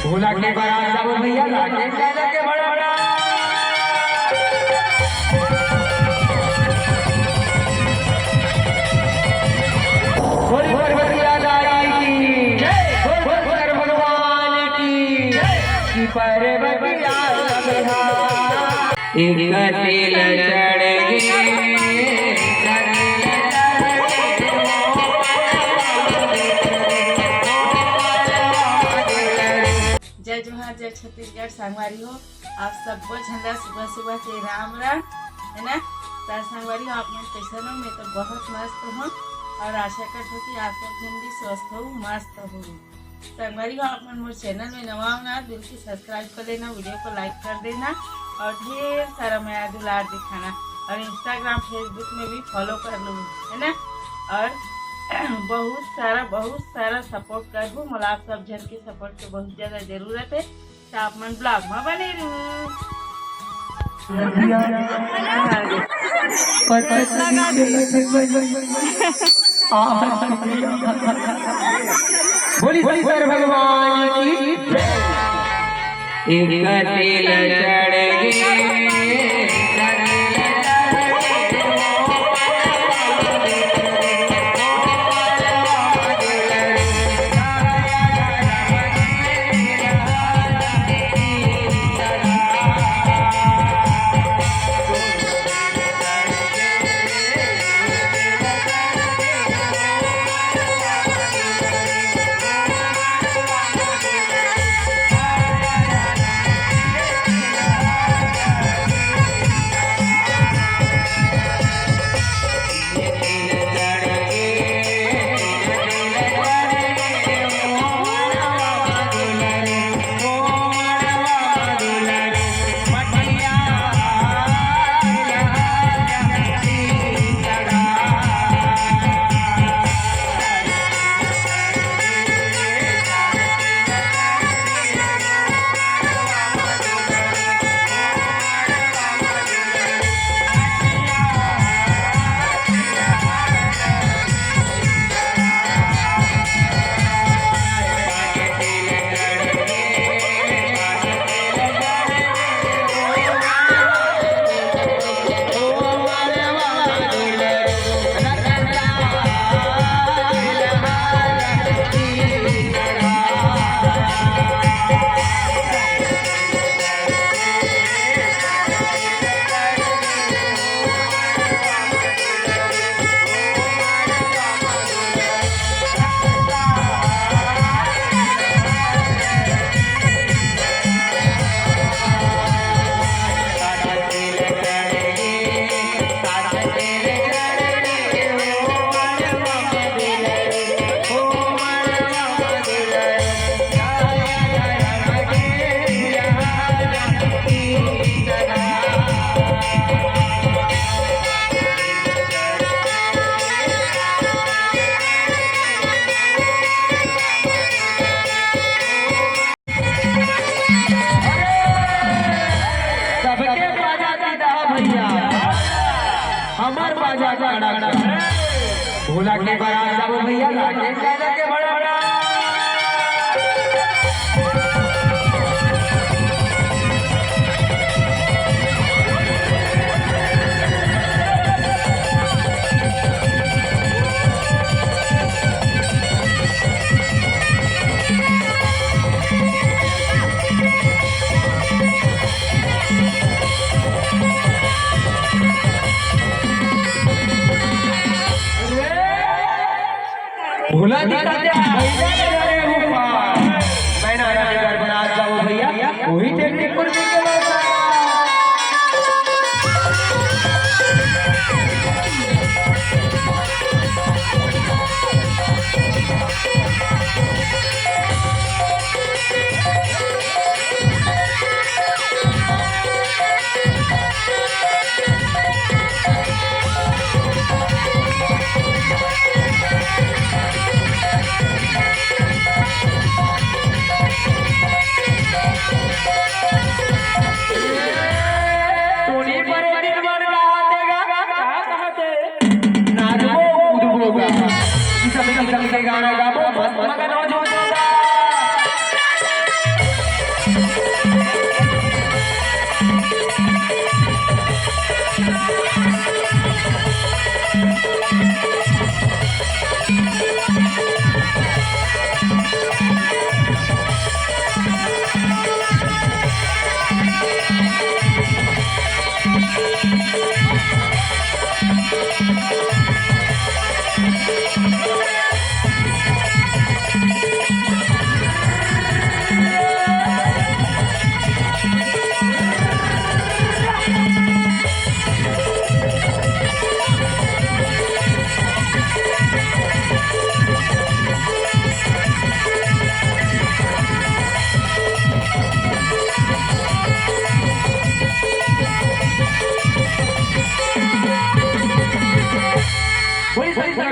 भोला के बारात जाओ भैया लाके जाने के बड़ा बड़ा बोल बोल भैया दाई की जय बोल बोल भगवान की जय की पर्वत एक तिल चढ़ जय जोहार जय छत्तीसगढ़ संगवारी हो आप सबको झंडा सुबह सुबह के राम राम है ना। तो संगवारी हो आप मन कैसे हो? मैं तो बहुत मस्त हूँ और आशा करती हूँ कि आप सब जन भी स्वस्थ हो मस्त हो। संगवारी हो आप मन मोर चैनल में नवा हो ना दिल से सब्सक्राइब कर लेना, वीडियो को लाइक कर देना और ढेर सारा माया दुलार दिखाना और इंस्टाग्राम फेसबुक में भी फॉलो कर लो है ना। और बहुत सारा सपोर्ट करबू मोला आप सब जन के सपोर्ट के बहुत ज़्यादा जरूरत है। तो आप मन ब्लॉग में बने बोली शंकर भगवान की एक तिल चढ़ हमार बाजा का भोला के बारात जाओ भैया लाके जाने के बड़ा बड़ा भोला दिखा दे भैया रे ऊपर मैंने घर बना जाओ भैया वही देखने को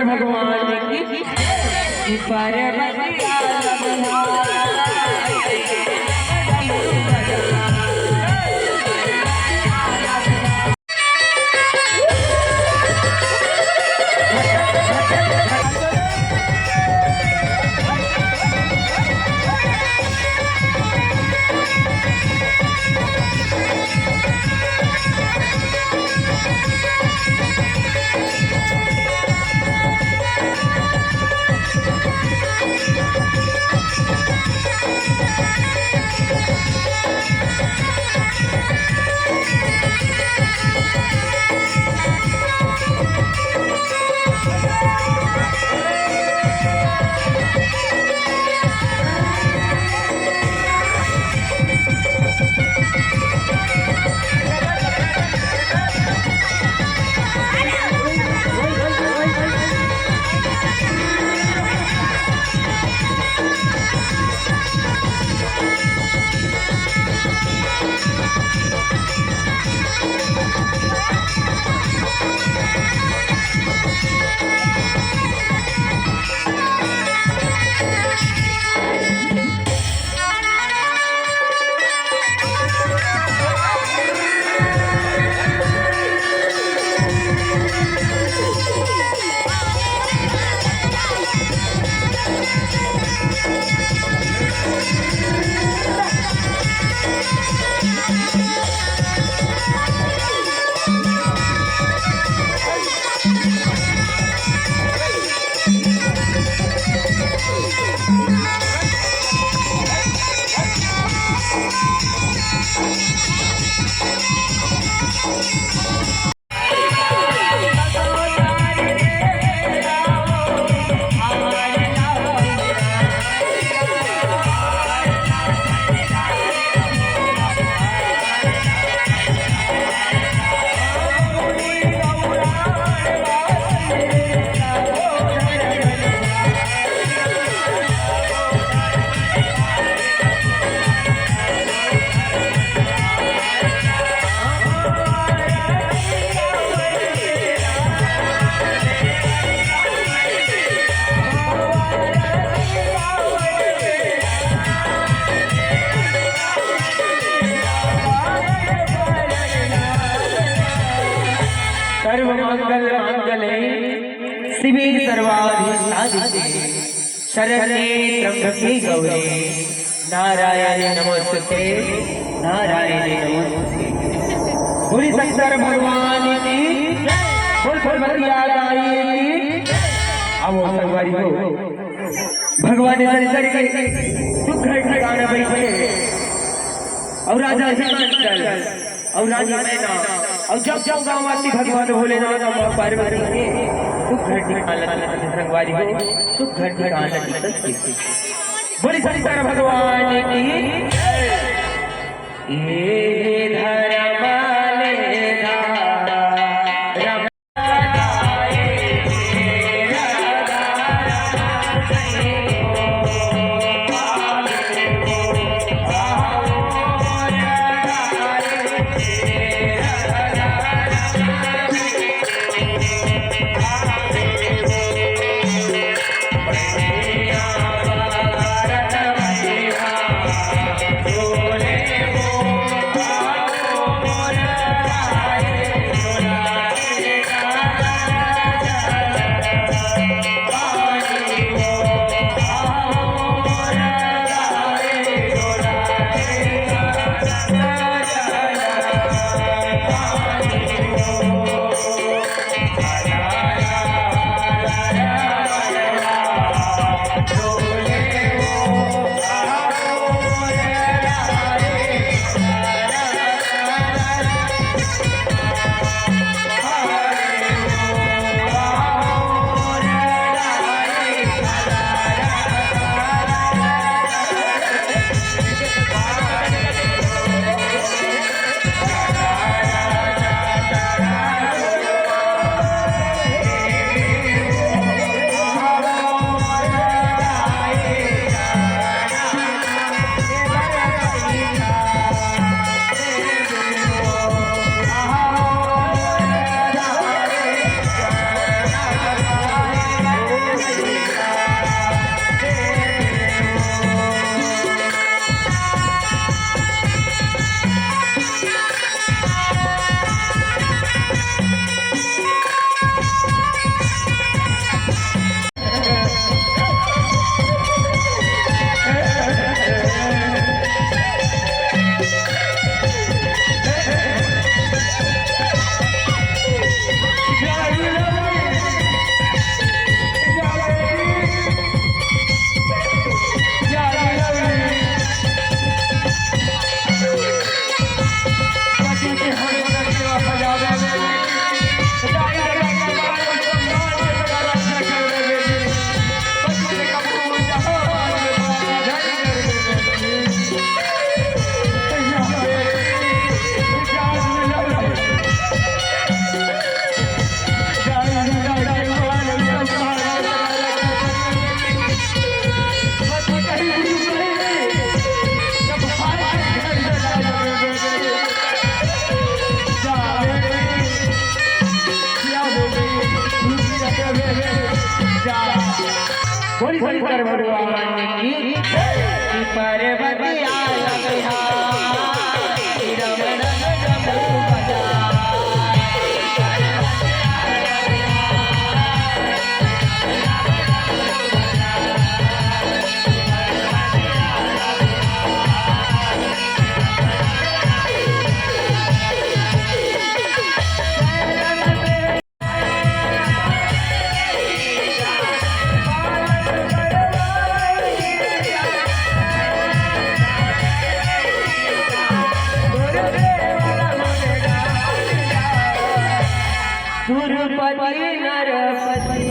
भगवान की पार्वती सर्वमंगल मंगले शिवे सर्वाधिसाधिके शरण्ये त्र्यंबके गौरी नारायणे नमोस्तुते नारायणे नमोस्तुते। बोली शंकर भगवान की बोल भगवतिया गाई की। आओ संगवारी हो भगवान ने दुख ठिकाने बैठे और राजा हिमाचल और राजा मैना और जब जब गाँव आती भगवान भोलेनाथ और पार्वती के दुख ठिकाने संगवारी हो दुख ठिकाने बोली शंकर भगवान की। ये धर्म शंकर भगवान की कि पार्वती आया बिहारी रमण डमरू बजाए। सुरपति नरपति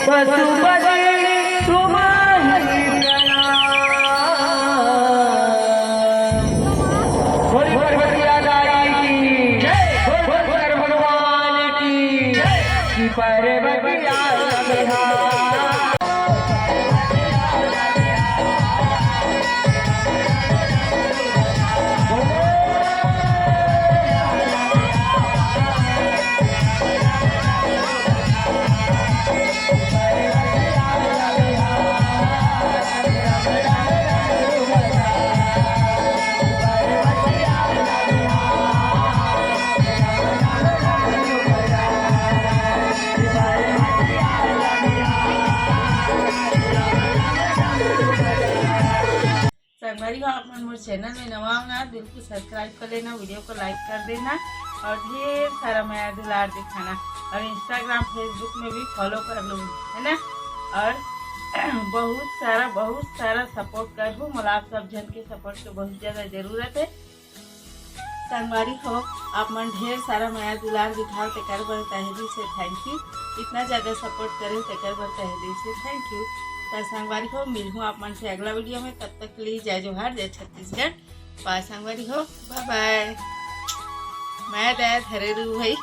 पशुपति तुम्हारी पार्वती आया बिहारी। संगवारी हो आप मोर चैनल में नवा होना बिल्कुल सब्सक्राइब कर लेना, वीडियो को लाइक कर देना और ढेर सारा माया दुलार दिखाना और इंस्टाग्राम फेसबुक में भी फॉलो कर लो, है ना। और बहुत सारा सपोर्ट कर लूँ, मतलब आप सब जन के सपोर्ट की बहुत ज़्यादा ज़रूरत है। संगवारी हो आप मन ढेर सारा माया दुलार दिखाओ तेकर बर तहे दिल से थैंक यू। इतना ज़्यादा सपोर्ट करे तेकर बर तहे दिल से थैंक यू। तो संगवारी हो मिलूँ आप मन से अगला वीडियो में, तब तक के लिए जय जोहार, जय छत्तीसगढ़। बाय संगवारी हो, बाय बाय। मैं दया धरे रू भाई।